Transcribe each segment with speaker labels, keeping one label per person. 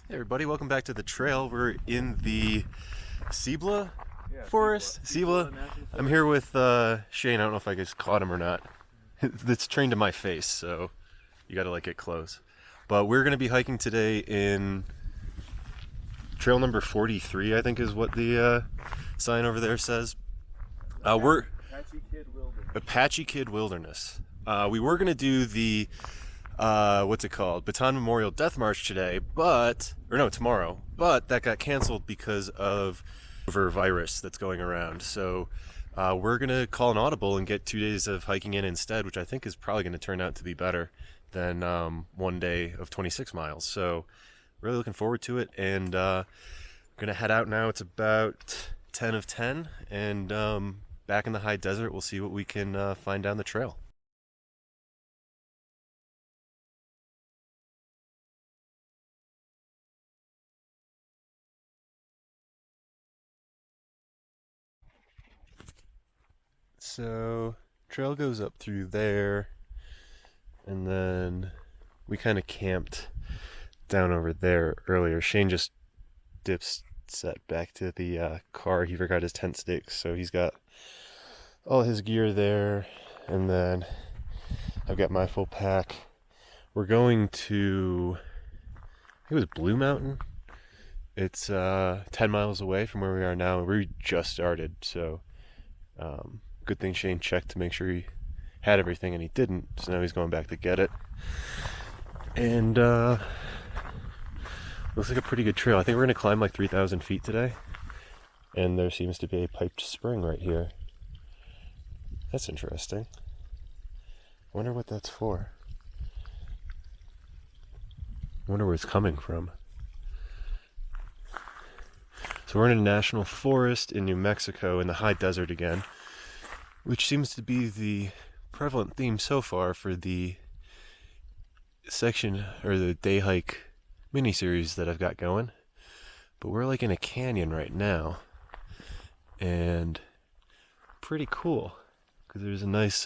Speaker 1: Hey everybody, welcome back to the trail. We're in the Cibola Forest. Cibola. I'm here with Shane. I don't know if I just caught him or not. It's trained to my face, so you gotta like get close. But we're gonna be hiking today in trail number 43, I think is what the sign over there says. We're
Speaker 2: Apache Kid Wilderness.
Speaker 1: Apache Kid Wilderness. We were gonna do the what's it called? Baton Memorial Death March today, tomorrow. But that got canceled because of virus that's going around. So we're gonna call an audible and get 2 days of hiking in instead, which I think is probably gonna turn out to be better than 1 day of 26 miles. So really looking forward to it, and gonna head out now. It's about 10 of 10, and back in the high desert, we'll see what we can find down the trail. So trail goes up through there, and then we kind of camped down over there earlier. Shane just dips set back to the car. He forgot his tent stakes, so he's got all his gear there, and then I've got my full pack. We're going to, I think it was Blue Mountain. It's 10 miles away from where we are now. We just started, so good thing Shane checked to make sure he had everything, and he didn't, so now he's going back to get it. And looks like a pretty good trail. I think we're going to climb like 3,000 feet today, and there seems to be a piped spring right here. That's interesting. I wonder what that's for. I wonder where it's coming from. So we're in a national forest in New Mexico in the high desert again, which seems to be the prevalent theme so far for the section or the day hike mini-series that I've got going. But we're like in a canyon right now, and pretty cool because there's a nice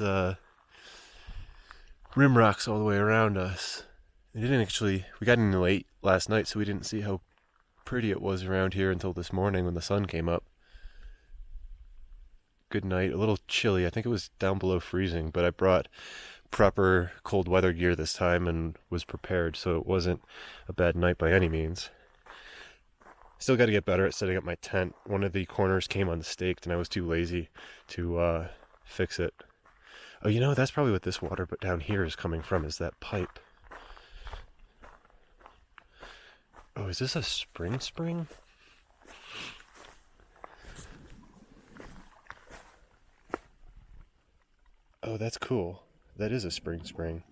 Speaker 1: rim rocks all the way around us. We got in late last night, so we didn't see how pretty it was around here until this morning when the sun came up. Good night. A little chilly. I think it was down below freezing, but I brought proper cold weather gear this time and was prepared, so it wasn't a bad night by any means. Still got to get better at setting up my tent. One of the corners came unstaked, and I was too lazy to fix it. Oh, that's probably what this water but down here is coming from, is that pipe. Oh, is this a spring? Oh, that's cool. That is a spring.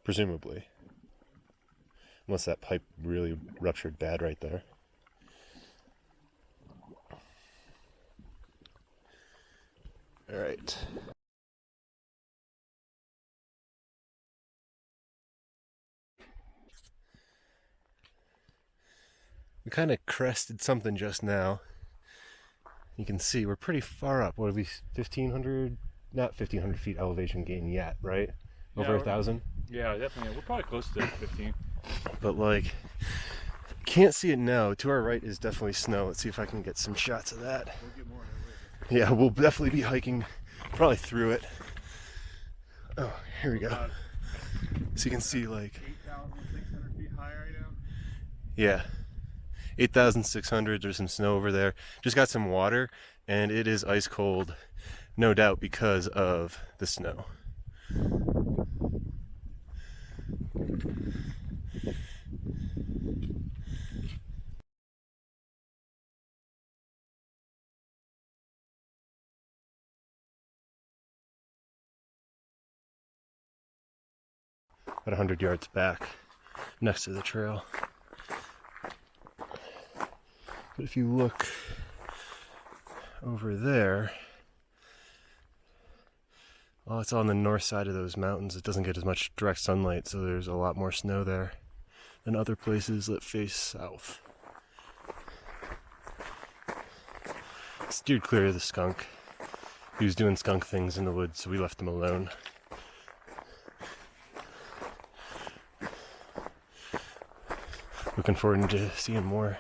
Speaker 1: Presumably. Unless that pipe really ruptured bad right there. Alright. We kind of crested something just now. You can see we're pretty far up. What are we, 1,500? Not 1,500 feet elevation gain yet, right? Over 1,000?
Speaker 2: Yeah, definitely. We're probably close to 15.
Speaker 1: But can't see it now. To our right is definitely snow. Let's see if I can get some shots of that.
Speaker 2: We'll get more later.
Speaker 1: Yeah, we'll definitely be hiking probably through it. Oh, here we go. So you can see
Speaker 2: 8,600 feet high right now.
Speaker 1: Yeah, 8,600. There's some snow over there. Just got some water, and it is ice cold, no doubt because of the snow. About 100 yards back, next to the trail. But if you look over there, well, it's on the north side of those mountains. It doesn't get as much direct sunlight, so there's a lot more snow there than other places that face south. Steered clear of the skunk. He was doing skunk things in the woods, so we left him alone. looking forward to seeing more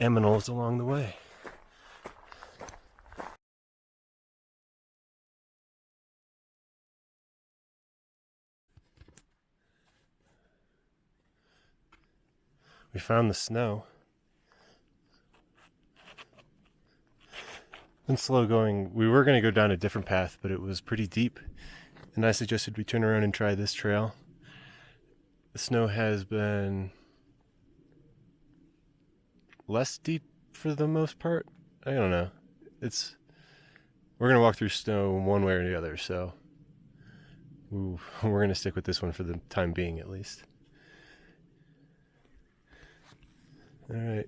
Speaker 1: aminals along the way. We found the snow. Been slow going. We were going to go down a different path, but it was pretty deep, and I suggested we turn around and try this trail. The snow has been less deep for the most part. I don't know. We're going to walk through snow one way or the other, so we're going to stick with this one for the time being at least. All right.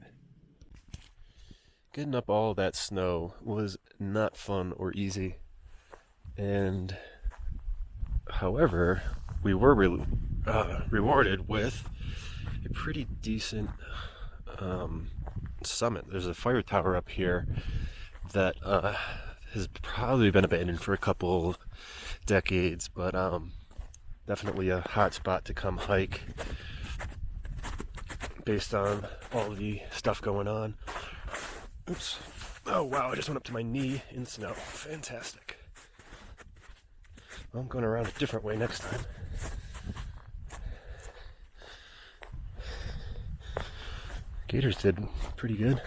Speaker 1: Getting up all that snow was not fun or easy. And however, we were rewarded with a pretty decent summit. There's a fire tower up here that has probably been abandoned for a couple decades, but definitely a hot spot to come hike based on all the stuff going on. Oops. Oh wow, I just went up to my knee in snow. Fantastic. Well, I'm going around a different way next time. Gators did pretty good.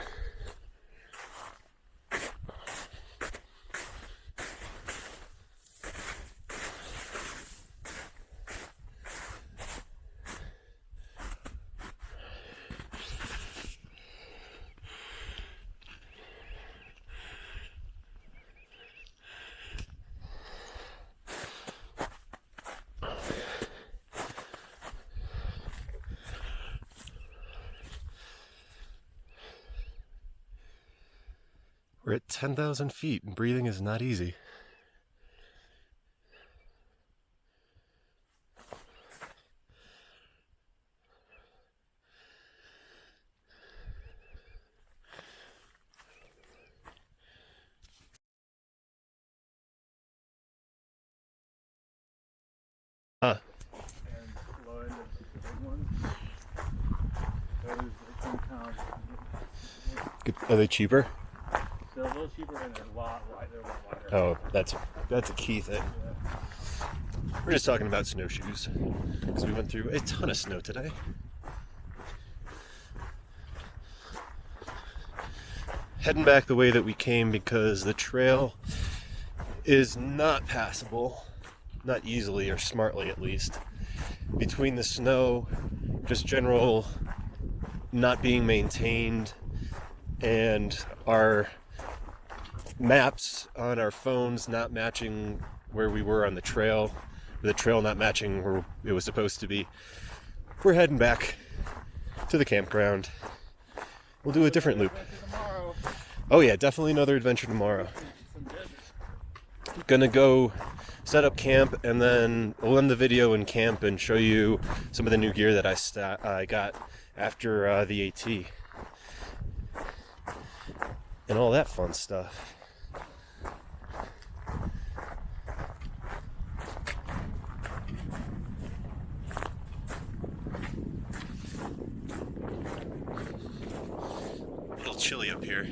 Speaker 1: We're at 10,000 feet and breathing is not easy. Huh.
Speaker 2: And low end of the big ones. Those are some pounds.
Speaker 1: Are they cheaper?
Speaker 2: They're a little cheaper and they're a lot wider.
Speaker 1: Oh, that's a key thing. We're just talking about snowshoes because we went through a ton of snow today. Heading back the way that we came because the trail is not passable, not easily or smartly at least, between the snow, just general not being maintained, and our maps on our phones not matching where we were on the trail not matching where it was supposed to be. We're heading back to the campground. We'll do a different loop. Oh yeah, definitely another adventure tomorrow. Gonna go set up camp and then we'll end the video in camp and show you some of the new gear that I got after the AT and all that fun stuff. A little chilly up here.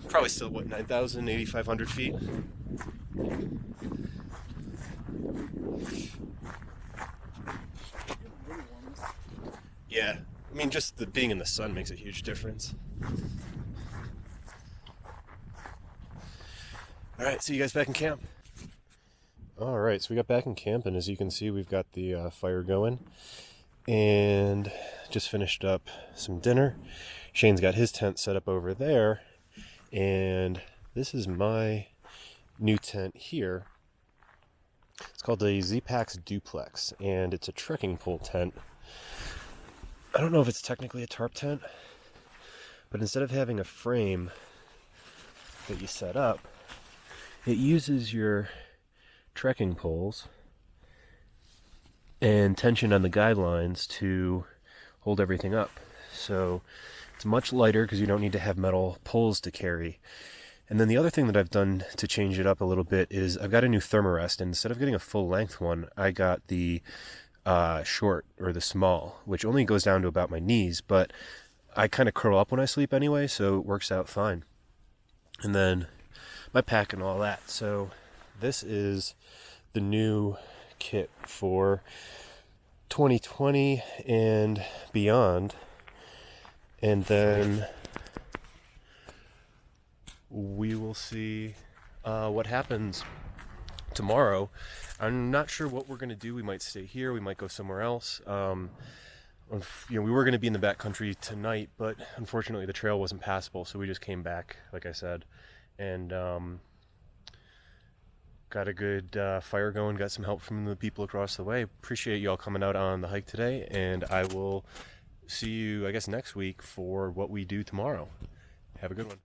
Speaker 1: Probably still, 9,000, 8,500 feet? Yeah, I mean, just being in the sun makes a huge difference. Alright, see you guys back in camp. Alright, so we got back in camp, and as you can see, we've got the fire going. And just finished up some dinner. Shane's got his tent set up over there. And this is my new tent here. It's called a Z-Pax Duplex, and it's a trekking pole tent. I don't know if it's technically a tarp tent, but instead of having a frame that you set up, it uses your trekking poles and tension on the guidelines to hold everything up. So it's much lighter because you don't need to have metal poles to carry. And then the other thing that I've done to change it up a little bit is I've got a new thermarest, and instead of getting a full length one, I got the short, or the small, which only goes down to about my knees, but I kind of curl up when I sleep anyway, so it works out fine. And then my pack and all that. So this is the new kit for 2020 and beyond. And then we will see what happens tomorrow. I'm not sure what we're going to do. We might stay here. We might go somewhere else. We were going to be in the backcountry tonight, but unfortunately the trail wasn't passable, so we just came back, like I said, and got a good fire going, got some help from the people across the way. Appreciate you all coming out on the hike today, and I will see you, I guess, next week for what we do tomorrow. Have a good one.